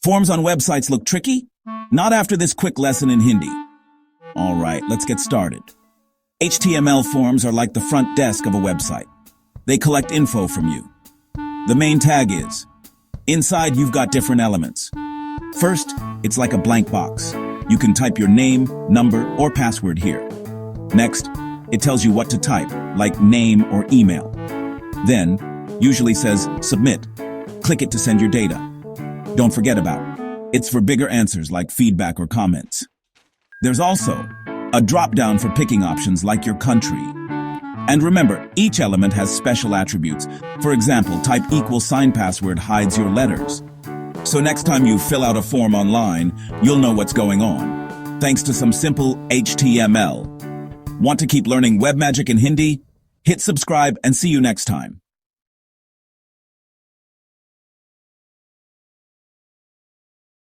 Forms on websites look tricky? Not after this quick lesson in Hindi. All right, let's get started. HTML forms are like the front desk of a website. They collect info from you. The main tag is. Inside, you've got different elements. First, it's like a blank box. You can type your name, number, or password here. Next, it tells you what to type, like name or email. Then, usually says submit. Click it to send your data. Don't forget about it. It's for bigger answers like feedback or comments. There's also a drop-down for picking options like your country. And remember, each element has special attributes. For example, type =sign password hides your letters. So next time you fill out a form online, you'll know what's going on, thanks to some simple HTML. Want to keep learning web magic in Hindi? Hit subscribe and see you next time.